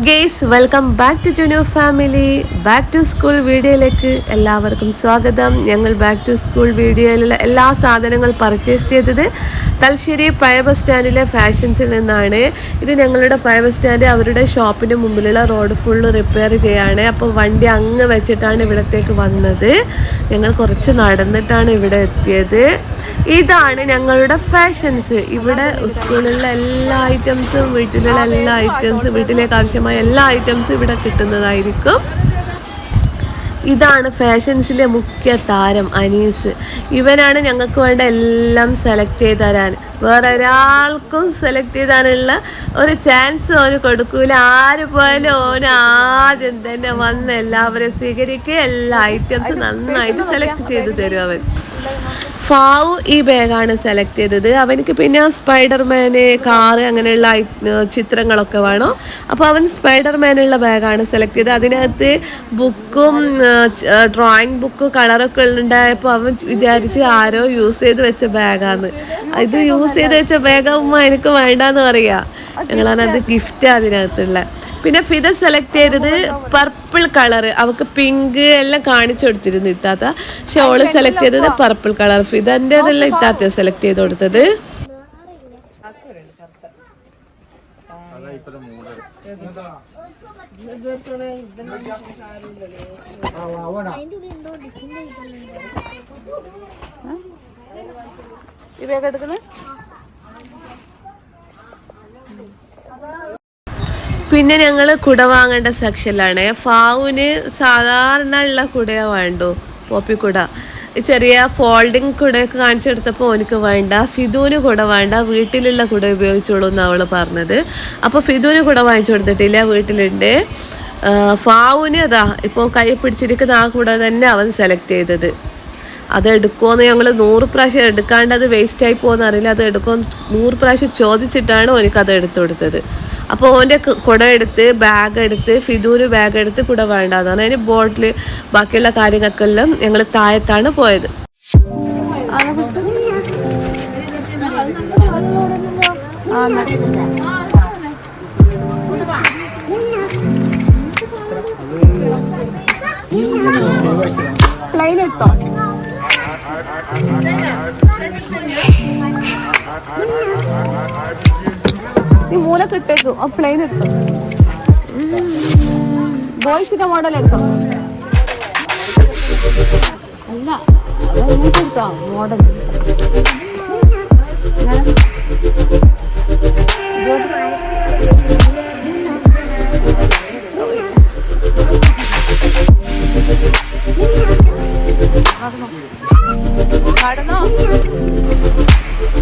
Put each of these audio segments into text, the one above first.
Guys welcome back to Junu family. Back to school വീഡിയോയിലേക്ക് എല്ലാവർക്കും സ്വാഗതം. ഞങ്ങൾ ബാക്ക് ടു സ്കൂൾ വീഡിയോയിലുള്ള എല്ലാ സാധനങ്ങൾ പർച്ചേസ് ചെയ്തത് തലശ്ശേരി പഴയ ബസ് സ്റ്റാൻഡിലെ ഫാഷൻസിൽ നിന്നാണ്. ഇത് ഞങ്ങളുടെ പഴയ ബസ് സ്റ്റാൻഡ് അവരുടെ ഷോപ്പിൻ്റെ മുമ്പിലുള്ള റോഡ് ഫുള്ള് റിപ്പയർ ചെയ്യാണ്. അപ്പോൾ വണ്ടി അങ്ങ് വെച്ചിട്ടാണ് ഇവിടത്തേക്ക് വന്നത്. ഞങ്ങൾ കുറച്ച് നടന്നിട്ടാണ് ഇവിടെ എത്തിയത്. ഇതാണ് ഞങ്ങളുടെ ഫാഷൻസ്. ഇവിടെ സ്കൂളിലുള്ള എല്ലാ ഐറ്റംസും വീട്ടിലുള്ള എല്ലാ ഐറ്റംസും വീട്ടിലേക്ക് ആവശ്യമായ എല്ലാ ഐറ്റംസും ഇവിടെ കിട്ടുന്നതായിരിക്കും. ഇതാണ് ഫാഷൻസിലെ മുഖ്യ താരം അനീസ്. ഇവനാണ് ഞങ്ങൾക്ക് വേണ്ട എല്ലാം സെലക്ട് ചെയ്ത് തരാൻ. വേറെ ഒരാൾക്കും സെലക്ട് ചെയ്താനുള്ള ഒരു ചാൻസ് ഓന് കൊടുക്കൂല. ആര് പോയാലും ഓന് ആദ്യം തന്നെ വന്ന് എല്ലാവരെയും സ്വീകരിക്കുക, എല്ലാ ഐറ്റംസും നന്നായിട്ട് സെലക്ട് ചെയ്ത് തരും അവൻ. ഫാവു ഈ ബാഗാണ് സെലക്ട് ചെയ്തത്. അവനക്ക് പിന്നെ സ്പൈഡർമാന്, കാറ് അങ്ങനെയുള്ള ചിത്രങ്ങളൊക്കെ വേണം. അപ്പോൾ അവൻ സ്പൈഡർമാനുള്ള ബാഗാണ് സെലക്ട് ചെയ്തത്. അതിനകത്ത് ബുക്കും ഡ്രോയിങ് ബുക്ക് കളറൊക്കെ ഉണ്ടായപ്പോൾ അവൻ വിചാരിച്ച് ആരോ യൂസ് ചെയ്ത് വെച്ച ബാഗാണ്. ഇത് യൂസ് ചെയ്ത് വെച്ച ബാഗാകുമ്പോൾ എനിക്ക് വേണ്ടാന്ന് പറയാ. ഞങ്ങളത് ഗിഫ്റ്റ് അതിനകത്തുള്ള. പിന്നെ ഫിദ സെലക്ട് ചെയ്തത് പർപ്പിൾ കളറ്. അവൾക്ക് പിങ്ക് എല്ലാം കാണിച്ചു കൊടുത്തിരുന്നു ഇത്താത്ത. പക്ഷെ ഓള് സെലക്ട് ചെയ്തത് പർപ്പിൾ കളർ. ഫിദൻ്റെതെല്ലാം ഇത്താത്ത സെലക്ട് ചെയ്ത് കൊടുത്തത്. പിന്നെ ഞങ്ങൾ കുട വാങ്ങേണ്ട സെക്ഷനിലാണ്. ഫാവുന് സാധാരണ ഉള്ള കുടയാ വേണ്ടു, പോപ്പിക്കുട. ചെറിയ ഫോൾഡിങ് കുടയൊക്കെ കാണിച്ചെടുത്തപ്പോൾ എനിക്ക് വേണ്ട. ഫിദുവിന് കുട വേണ്ട, വീട്ടിലുള്ള കുട ഉപയോഗിച്ചോളൂ എന്ന് അവൾ പറഞ്ഞത്. അപ്പോൾ ഫിദുവിന് കുട വാങ്ങിച്ചു കൊടുത്തിട്ടില്ല, വീട്ടിലുണ്ട്. ഫാവുന് അതാ ഇപ്പോൾ കൈ പിടിച്ചിരിക്കുന്ന ആ കുട തന്നെ അവൻ സെലക്ട് ചെയ്തത്. അതെടുക്കുമെന്ന് ഞങ്ങൾ 100 പ്രാവശ്യം എടുക്കാണ്ട് അത് വേസ്റ്റായി പോകുമെന്ന് അറിയില്ല. അത് എടുക്കുമെന്ന് 100 പ്രാവശ്യം ചോദിച്ചിട്ടാണ് ഓനിക്കത് എടുത്തു കൊടുത്തത്. അപ്പോൾ ഓൻ്റെ കുട എടുത്ത് ബാഗ് എടുത്ത് ഫിദൂര് ബാഗ് എടുത്ത് കുട വേണ്ടാന്നാണ്. അതിന് ബോട്ടിൽ ബാക്കിയുള്ള കാര്യങ്ങൾക്കെല്ലാം ഞങ്ങൾ താഴത്താണ് പോയത്. പ്ലെയിൻ എടുത്തോ? നീ മൂല കിട്ടേക്കും. ആ പ്ലെയിൻ എടുത്തോ? ബോയ്സിന്റെ മോഡൽ എടുത്തോ? അല്ല, അതങ്ങോട്ട് എടുത്തോ മോഡൽ.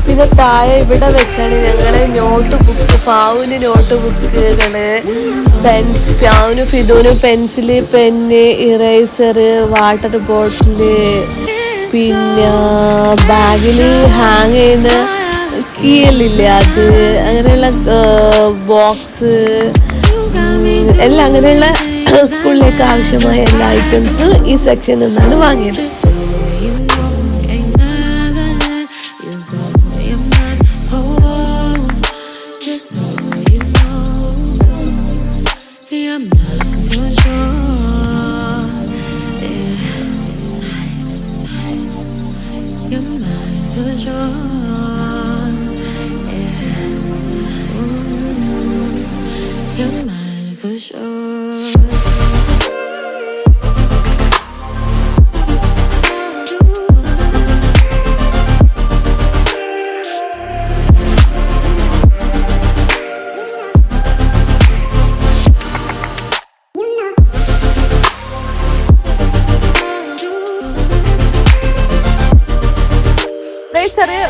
പിന്നെ താഴെ ഇവിടെ വെച്ചാണ് ഞങ്ങള് നോട്ട് ബുക്സ്, ഫാവുന് നോട്ട് ബുക്കുകള്, ഫാവുന് ഫിദൂന് pencil, pen, eraser, water bottle, പിന്നെ ബാഗില് ഹാങ് ചെയ്യുന്ന കീയല്ലില്ലേ അത്, അങ്ങനെയുള്ള ബോക്സ് എല്ലാം, അങ്ങനെയുള്ള സ്കൂളിലേക്ക് ആവശ്യമായ എല്ലാ ഐറ്റംസും ഈ സെക്ഷനിൽ നിന്നാണ് വാങ്ങിയത്.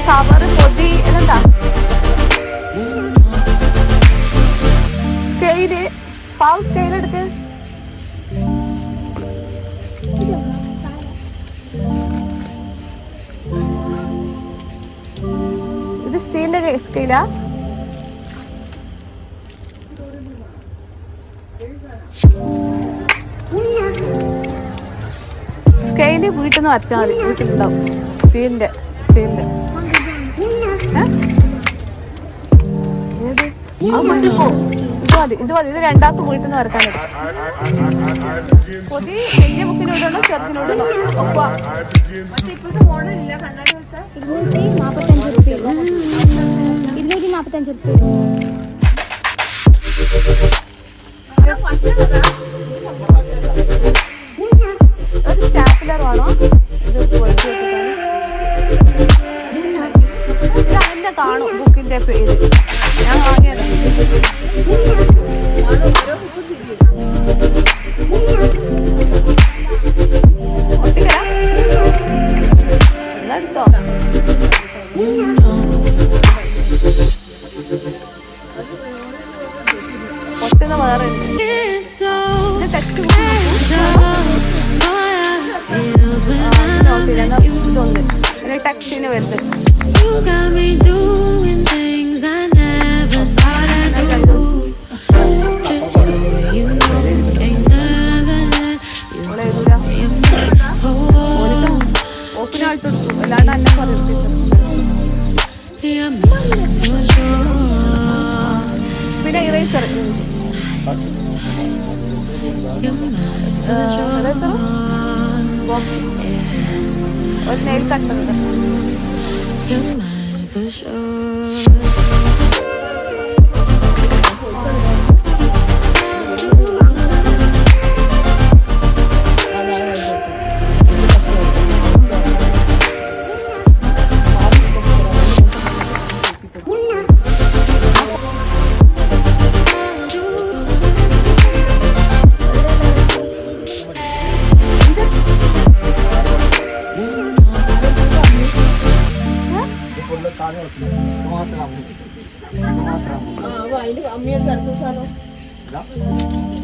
സാമ്പാറ്, പൊതി എന്താ സ്കെയില്, പാവ് സ്കെയിൽ എടുത്ത്. ഇത് സ്റ്റീലിന്റെ സ്കെയിലാ? സ്കെയില് വീട്ടിൽ നിന്ന് വച്ചാൽ മതി, വീട്ടിലുണ്ടാവും. സ്റ്റീലിന്റെ ഇത് രണ്ടാമത്തെ വീട്ടിൽ നിന്ന് വരക്കാൻ പൊതി വലിയ ബുക്കിനോടണോ ചെറുതിനോടണോ ഒപ്പ മറ്റേ ഇപ്പോഴത്തെ മോഡലില്ല കണ്ണാടി വെച്ചാൽ 245 സ്റ്റാപ്ലർ ആണോ ഇത് കാണും ബുക്കിന്റെ പേര് ഞാൻ വാങ്ങിയത് പൊട്ടുന്ന വേറെ ടെക്സ്റ്റിന് വരുന്നത് ഓപ്പിനായിട്ട് അല്ലാണ്ട് എന്നെ പറയുന്നത് പിന്നെ ഇറേസർ ഒരു നെയിൽ കട്ടുന്നത്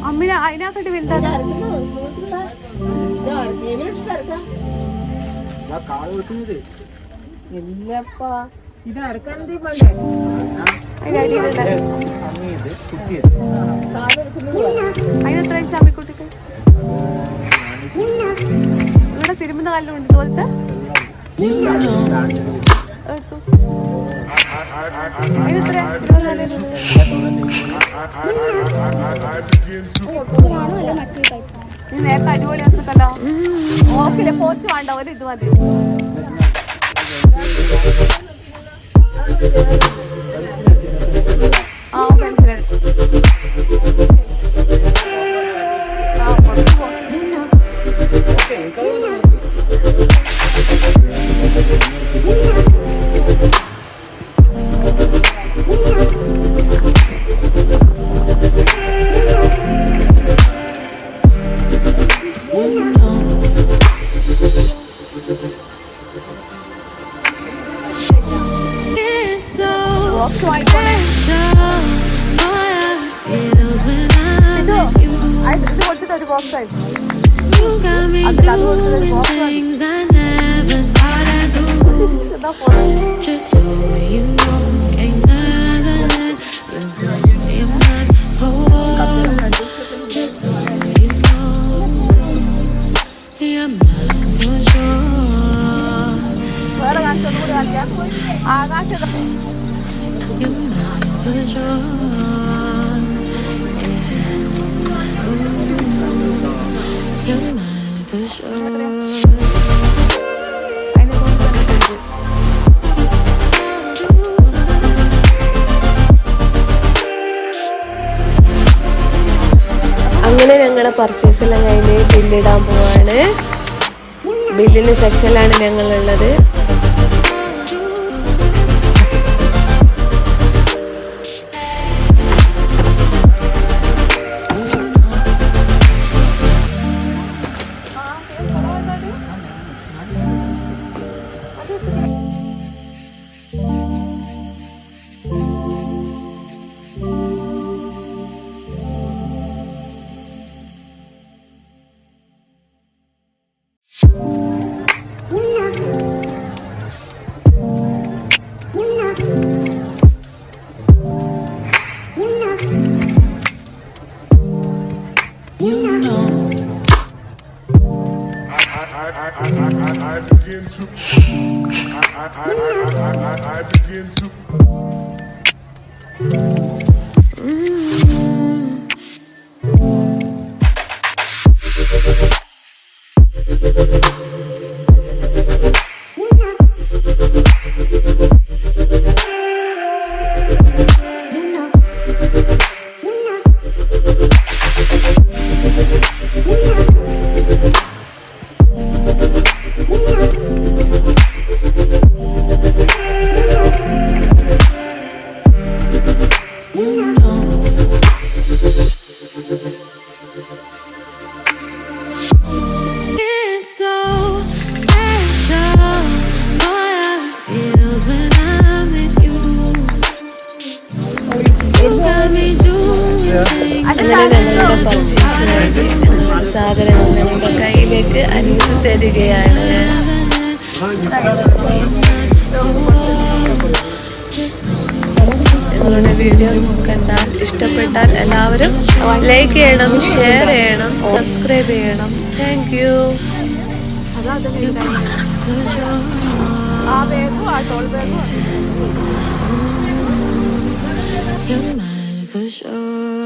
അമ്മിനെ അതിനകത്തോട്ട് വലുതാണ് ഇത് അരക്കാൻ അതിനെത്ര അമ്മിക്കുട്ടിക്ക് ഇവിടെ തിരുമുന്ന കല്ലുണ്ട് ഇതുപോലത്തെ നേരത്തെ അടിപൊളി വന്നിട്ടല്ലോ ഓക്കില്ല പോച്ച് വേണ്ട പോലെ ഇത് മതി ആ പെൻസിലാണ് ഇത് കൊടുത്തിട്ട് ഒരു ബോക്സ് ആയിരുന്നു വേറെ കാണിച്ചൊന്നും കൂടി കാണിക്കാം ആ കാണിച്ചത് അങ്ങനെ ഞങ്ങളെ പർച്ചേസ് എല്ലാം കഴിഞ്ഞ് ബില്ലിടാൻ പോവാണ്. ബില്ലിന്റെ സെക്ഷനിലാണ് ഞങ്ങളുള്ളത്. I begin to It's so special. All I feels when I'm with you. You got me doing things. അങ്ങനെ ഞങ്ങളുടെ പർച്ചേസ് കഴിഞ്ഞ് ഞങ്ങളുടെ സാധനങ്ങൾ ഞങ്ങളുടെ കയ്യിലേക്ക് അനീസ് തരികയാണ്. ഞങ്ങളുടെ വീഡിയോ കണ്ടാൽ ഇഷ്ടപ്പെട്ടാൽ എല്ലാവരും ലൈക്ക് ചെയ്യണം, ഷെയർ ചെയ്യണം, സബ്സ്ക്രൈബ് ചെയ്യണം. Thank you. You're mine for sure.